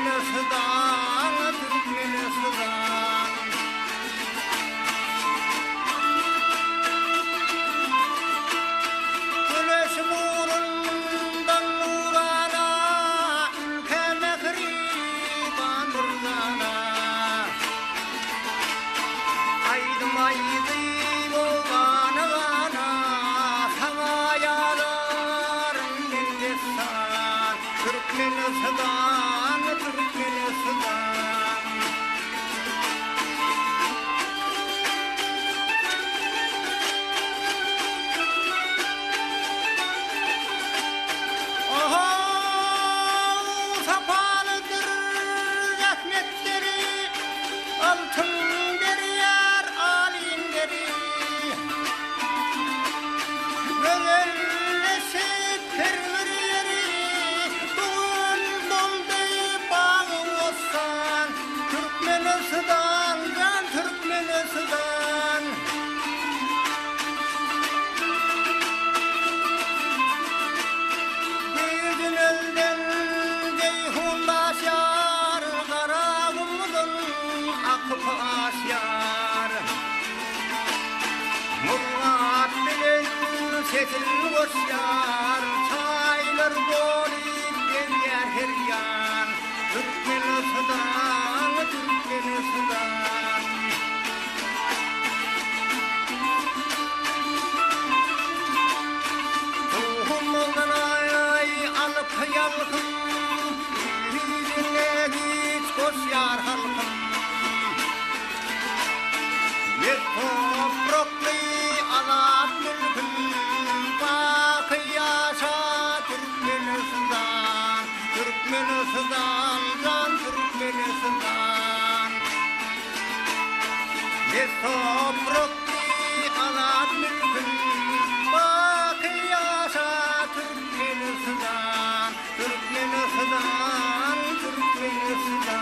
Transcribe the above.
Türkmenistan, Türkmenistan. Güneş nurundan nurana, ülke mehriban nurana. Aydım aydım olana ana, sana yalarım Hindistan, Türkmenistan, Türkmenistan. Oho, safalıdır rahmetleri, altın deriyar alimleri. Böylesi perverleri, bugün doldu bağı olsan, Türkmenistan, can Türkmenistan. Gözün elden ceyhun başar, karagumdun akıp aşyar. Murat bilen sesil koşyar, çaylar dolip gezer her yan. Türkmenistan, Türkmenistan. Ruhumdan ay alıp yalkın, yüzüne hiç koşyar halkım. Bir topraklı azat mülküm, bakı yaşa Türkmenistan, Türkmenistan, can Türkmenistan. Bir topraklı azat mülküm, bakı yaşa Türkmenistan, Türkmenistan, Türkmenistan.